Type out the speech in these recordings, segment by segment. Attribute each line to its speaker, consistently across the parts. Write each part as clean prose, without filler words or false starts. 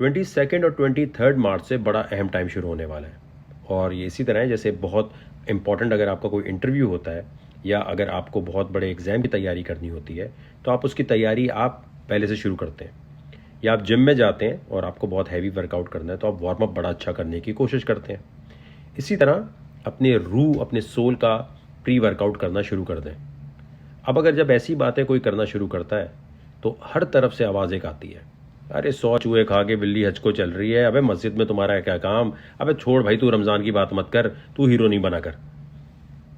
Speaker 1: 22 और 23 मार्च से बड़ा अहम टाइम शुरू होने वाला है। और ये इसी तरह है जैसे बहुत इंपॉर्टेंट अगर आपका कोई इंटरव्यू होता है या अगर आपको बहुत बड़े एग्ज़ाम की तैयारी करनी होती है तो आप उसकी तैयारी आप पहले से शुरू करते हैं। या आप जिम में जाते हैं और आपको बहुत हैवी वर्कआउट करना है तो आप वार्म अप बड़ा अच्छा करने की कोशिश करते हैं। इसी तरह अपने रूह अपने सोल का प्री वर्कआउट करना शुरू कर दें। अब अगर जब ऐसी बातें कोई करना शुरू करता है तो हर तरफ से आवाज़ एक आती है, अरे 100 चूहे खा के बिल्ली हज को चल रही है, अबे मस्जिद में तुम्हारा क्या काम, अबे छोड़ भाई, तू रमज़ान की बात मत कर, तू हीरो नहीं बना कर।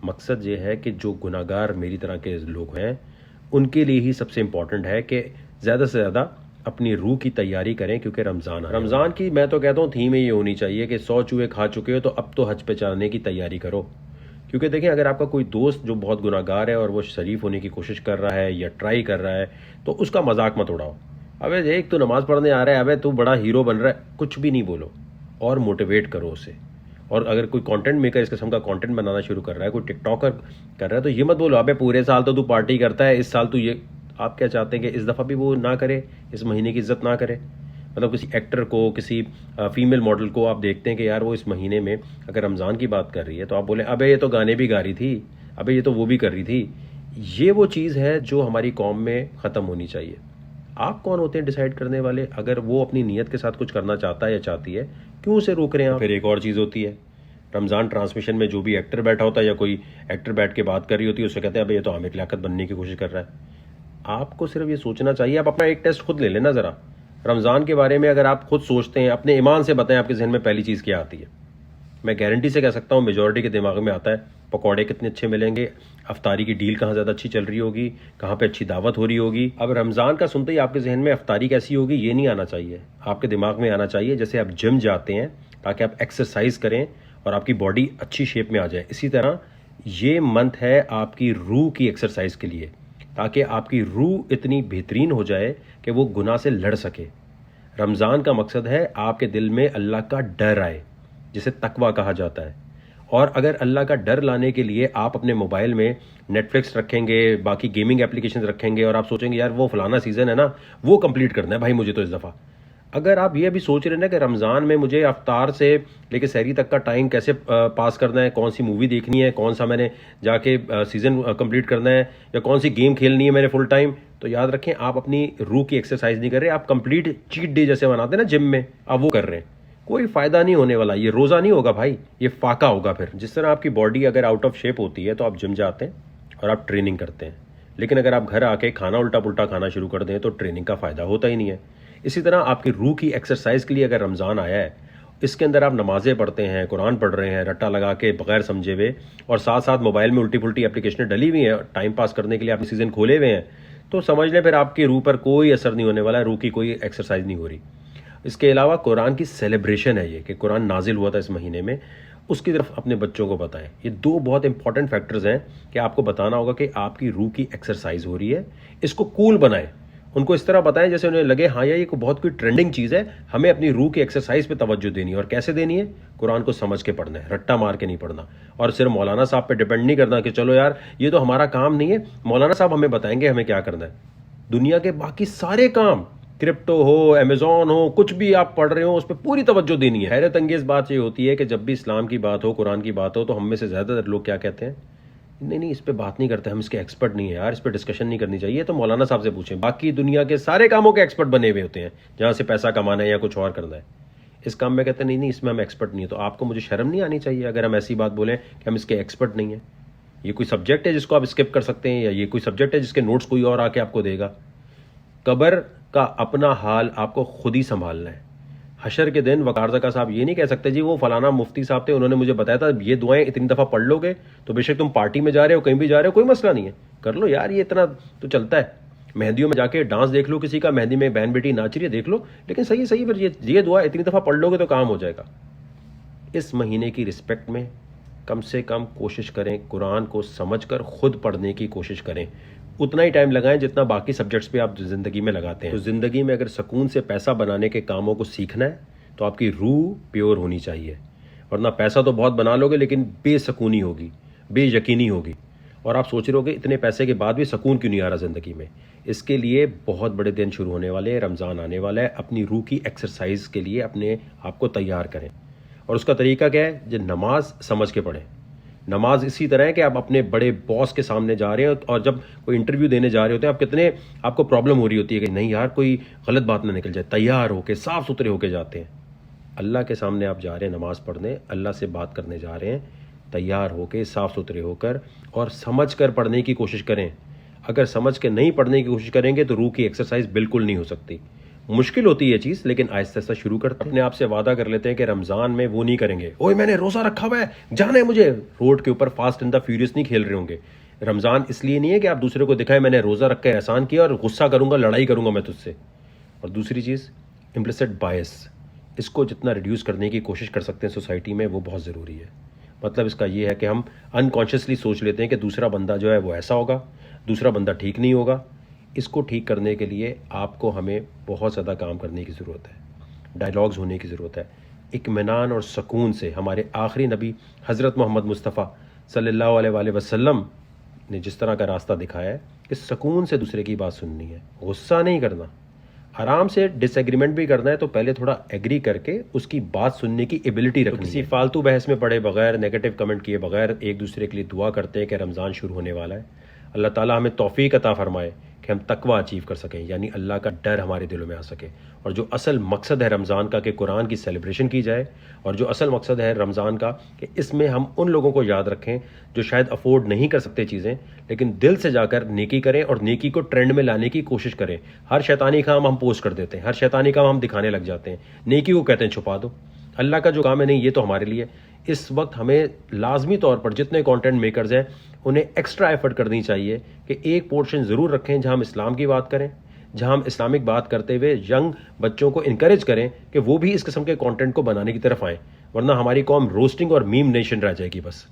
Speaker 1: मकसद ये है कि जो गुनाहगार मेरी तरह के लोग हैं उनके लिए ही सबसे इम्पॉर्टेंट है कि ज़्यादा से ज़्यादा अपनी रूह की तैयारी करें, क्योंकि रमज़ान की मैं तो कहता हूँ थीम ये होनी चाहिए कि 100 चूहे खा चुके हो तो अब तो हज पे जाने की तैयारी करो। क्योंकि देखें, अगर आपका कोई दोस्त जो बहुत गुनाहगार है और वो शरीफ होने की कोशिश कर रहा है या ट्राई कर रहा है तो उसका मजाक मत उड़ाओ। अबे एक तो नमाज़ पढ़ने आ रहा है, अबे तू बड़ा हीरो बन रहा है, कुछ भी नहीं बोलो और मोटिवेट करो उसे। और अगर कोई कंटेंट मेकर इस किस्म का कंटेंट बनाना शुरू कर रहा है, कोई टिकटॉकर कर रहा है, तो ये मत बोलो अबे पूरे साल तो तू पार्टी करता है, इस साल तू ये। आप क्या चाहते हैं कि इस दफ़ा भी वो ना करे, इस महीने की इज्जत ना करे? मतलब किसी एक्टर को, किसी फीमेल मॉडल को आप देखते हैं कि यार वो इस महीने में अगर रमज़ान की बात कर रही है तो आप बोलें अबे ये तो गाने भी गा रही थी, अबे ये तो वो भी कर रही थी। ये वो चीज़ है जो हमारी कौम में ख़त्म होनी चाहिए। आप कौन होते हैं डिसाइड करने वाले? अगर वो अपनी नीयत के साथ कुछ करना चाहता है या चाहती है, क्यों उसे रोक रहे हैं आप? फिर एक और चीज़ होती है, रमज़ान ट्रांसमिशन में जो भी एक्टर बैठा होता है या कोई एक्टर बैठ के बात कर रही होती है, उससे कहते हैं अबे ये तो आमिर लियाकत बनने की कोशिश कर रहा है। आपको सिर्फ ये सोचना चाहिए, आप अपना एक टेस्ट खुद ले लेना ज़रा। रमज़ान के बारे में अगर आप खुद सोचते हैं, अपने ईमान से बताएं आपके जहन में पहली चीज़ क्या आती है। मैं गारंटी से कह सकता हूँ मेजॉरिटी के दिमाग में आता है पकौड़े कितने अच्छे मिलेंगे, अफ्तारी की डील कहाँ ज़्यादा अच्छी चल रही होगी, कहाँ पे अच्छी दावत हो रही होगी। अब रमज़ान का सुनते ही आपके जहन में अफ्तारी कैसी होगी ये नहीं आना चाहिए। आपके दिमाग में आना चाहिए जैसे आप जिम जाते हैं ताकि आप एक्सरसाइज करें और आपकी बॉडी अच्छी शेप में आ जाए। इसी तरह ये मंथ है आपकी रूह की एक्सरसाइज के लिए, ताकि आपकी रूह इतनी बेहतरीन हो जाए कि वो गुनाह से लड़ सके। रमज़ान का मकसद है आपके दिल में अल्लाह का डर आए, जिसे तकवा कहा जाता है। और अगर अल्लाह का डर लाने के लिए आप अपने मोबाइल में नेटफ्लिक्स रखेंगे, बाकी गेमिंग एप्लीकेशन रखेंगे और आप सोचेंगे यार वो फलाना सीज़न है ना, वो कंप्लीट करना है भाई मुझे तो इस दफ़ा। अगर आप ये अभी सोच रहे हैं ना कि रमज़ान में मुझे अफ्तार से लेकर सहरी तक का टाइम कैसे पास करना है, कौन सी मूवी देखनी है, कौन सा मैंने जाके सीज़न कंप्लीट करना है, या कौन सी गेम खेलनी है मैंने फुल टाइम, तो याद रखें आप अपनी रूह की एक्सरसाइज नहीं कर रहे, आप कंप्लीट चीट डे जैसे मनाते हैं ना जिम में, आप वो कर रहे हैं। कोई फ़ायदा नहीं होने वाला, ये रोज़ा नहीं होगा भाई, ये फाका होगा। फिर जिस तरह आपकी बॉडी अगर आउट ऑफ शेप होती है तो आप जिम जाते हैं और आप ट्रेनिंग करते हैं, लेकिन अगर आप घर आके खाना उल्टा पुल्टा खाना शुरू कर दें तो ट्रेनिंग का फ़ायदा होता ही नहीं है। इसी तरह आपकी रूह की एक्सरसाइज के लिए अगर रमज़ान आया है, इसके अंदर आप नमाज़ें पढ़ते हैं, कुरान पढ़ रहे हैं रट्टा लगा के बगैर समझे हुए, और साथ साथ मोबाइल में उल्टी पुल्टी एप्लीकेशनें डली हुई हैं टाइम पास करने के लिए, आपने सीज़न खोले हुए हैं, तो समझ लें फिर आपकी रूह पर कोई असर नहीं होने वाला है, रूह की कोई एक्सरसाइज नहीं हो रही। इसके अलावा कुरान की सेलिब्रेशन है ये कि कुरान नाजिल हुआ था इस महीने में, उसकी तरफ अपने बच्चों को बताएं। ये दो बहुत इंपॉर्टेंट फैक्टर्स हैं कि आपको बताना होगा कि आपकी रूह की एक्सरसाइज हो रही है। इसको कूल बनाएं, उनको इस तरह बताएं जैसे उन्हें लगे हाँ यार ये बहुत कोई ट्रेंडिंग चीज़ है, हमें अपनी रूह की एक्सरसाइज पे तवज्जो देनी है। और कैसे देनी है? कुरान को समझ के पढ़ना है, रट्टा मार के नहीं पढ़ना। और सिर्फ मौलाना साहब पे डिपेंड नहीं करना कि चलो यार ये तो हमारा काम नहीं है, मौलाना साहब हमें बताएंगे हमें क्या करना है। दुनिया के बाकी सारे काम, क्रिप्टो हो, अमेजॉन हो, कुछ भी आप पढ़ रहे हो, उस पर पूरी तवज्जो देनी है। हैरत अंगेज बात ये होती है कि जब भी इस्लाम की बात हो, कुरान की बात हो, तो हम में से ज़्यादातर लोग क्या कहते हैं, नहीं इस पे बात नहीं करते, हम इसके एक्सपर्ट नहीं है यार, इस पे डिस्कशन नहीं करनी चाहिए, तो मौलाना साहब से पूछें। बाकी दुनिया के सारे कामों के एक्सपर्ट बने हुए होते हैं, जहाँ से पैसा कमाना है या कुछ और करना है। इस काम में कहते हैं नहीं इसमें हम एक्सपर्ट नहीं है। तो आपको मुझे शर्म नहीं आनी चाहिए अगर हम ऐसी बात बोलें कि हम इसके एक्सपर्ट नहीं है? ये कोई सब्जेक्ट है जिसको आप स्किप कर सकते हैं, या ये कोई सब्जेक्ट है जिसके नोट्स कोई और आके आपको देगा? कब्र का अपना हाल आपको खुद ही संभालना है। हशर के दिन वकार ज़का साहब ये नहीं कह सकते जी वो फलाना मुफ्ती साहब थे, उन्होंने मुझे बताया था ये दुआएं इतनी दफ़ा पढ़ लोगे तो बेशक तुम पार्टी में जा रहे हो, कहीं भी जा रहे हो, कोई मसला नहीं है, कर लो यार, ये इतना तो चलता है। मेहंदियों में जाके डांस देख लो किसी का, मेहंदी में बहन बेटी नाच रही है देख लो, लेकिन सही सही फिर ये दुआ इतनी दफ़ा पढ़ लोगे तो काम हो जाएगा। इस महीने की रिस्पेक्ट में कम से कम कोशिश करें कुरान को समझकर खुद पढ़ने की कोशिश करें। उतना ही टाइम लगाएं जितना बाकी सब्जेक्ट्स पे आप ज़िंदगी में लगाते हैं। तो ज़िंदगी में अगर सुकून से पैसा बनाने के कामों को सीखना है तो आपकी रूह प्योर होनी चाहिए, वरना पैसा तो बहुत बना लोगे लेकिन बेसकूनी होगी, बेयकीनी होगी। और आप सोच रहे होगे इतने पैसे के बाद भी सुकून क्यों नहीं आ रहा ज़िंदगी में। इसके लिए बहुत बड़े दिन शुरू होने वाले हैं, रमज़ान आने वाला है। अपनी रूह की एक्सरसाइज के लिए अपने आप को तैयार करें, और उसका तरीका क्या है? जो नमाज समझ के पढ़ें। नमाज इसी तरह है कि आप अपने बड़े बॉस के सामने जा रहे हैं और जब कोई इंटरव्यू देने जा रहे होते हैं, आप कितने आपको प्रॉब्लम हो रही होती है कि नहीं यार कोई गलत बात ना निकल जाए, तैयार होके साफ सुथरे होके जाते हैं। अल्लाह के सामने आप जा रहे हैं नमाज पढ़ने, अल्लाह से बात करने जा रहे हैं, तैयार होके साफ सुथरे होकर, और समझ कर पढ़ने की कोशिश करें। अगर समझ के नहीं पढ़ने की कोशिश करेंगे तो रूह की एक्सरसाइज बिल्कुल नहीं हो सकती। मुश्किल होती है ये चीज़, लेकिन आहिस्ता आहिस्ता शुरू करते हैं। अपने आप से वादा कर लेते हैं कि रमज़ान में वो नहीं करेंगे, ओए मैंने रोज़ा रखा हुआ है, जाना है मुझे। रोड के ऊपर फास्ट एंड द फ्यूरियस नहीं खेल रहे होंगे। रमज़ान इसलिए नहीं है कि आप दूसरे को दिखाएं मैंने रोज़ा रख के एहसान किया और गुस्सा करूंगा, लड़ाई करूंगा मैं तुझसे। और दूसरी चीज़, इम्प्लिसिट बायस, इसको जितना रिड्यूस करने की कोशिश कर सकते हैं सोसाइटी में, वो बहुत ज़रूरी है। मतलब इसका ये है कि हम अनकॉन्शियसली सोच लेते हैं कि दूसरा बंदा जो है वो ऐसा होगा, दूसरा बंदा ठीक नहीं होगा। इसको ठीक करने के लिए आपको हमें बहुत ज़्यादा काम करने की ज़रूरत है, डायलॉग्स होने की ज़रूरत है। इत्मीनान और सुकून से हमारे आखिरी नबी हज़रत मोहम्मद मुस्तफ़ा सल्लल्लाहु अलैहि वसल्लम ने जिस तरह का रास्ता दिखाया है कि सुकून से दूसरे की बात सुननी है, गुस्सा नहीं करना। आराम से डिसएग्रीमेंट भी करना है तो पहले थोड़ा एग्री करके उसकी बात सुनने की एबिलिटी रखनी है। किसी फालतू बहस में पड़े बगैर, नेगेटिव कमेंट किए बगैर एक दूसरे के लिए दुआ करते हैं कि रमज़ान शुरू होने वाला है। अल्लाह ताला हमें तौफीक अता फरमाए कि हम तकवा अचीव कर सकें, यानी अल्लाह का डर हमारे दिलों में आ सके। और जो असल मकसद है रमज़ान का कि कुरान की सेलिब्रेशन की जाए, और जो असल मकसद है रमज़ान का कि इसमें हम उन लोगों को याद रखें जो शायद अफोर्ड नहीं कर सकते चीज़ें, लेकिन दिल से जाकर नेकी करें और नेकी को ट्रेंड में लाने की कोशिश करें। हर शैतानी काम हम पोस्ट कर देते हैं, हर शैतानी काम हम दिखाने लग जाते हैं, नेकी को कहते हैं छुपा दो। अल्लाह का जो काम है नहीं, ये तो हमारे लिए इस वक्त हमें लाजमी तौर पर जितने कंटेंट मेकर्स हैं उन्हें एक्स्ट्रा एफर्ट करनी चाहिए कि एक पोर्शन ज़रूर रखें जहां हम इस्लाम की बात करें, जहां हम इस्लामिक बात करते हुए यंग बच्चों को इनकरेज करें कि वो भी इस किस्म के कंटेंट को बनाने की तरफ आएँ, वरना हमारी कौम रोस्टिंग और मीम नेशन रह जाएगी बस।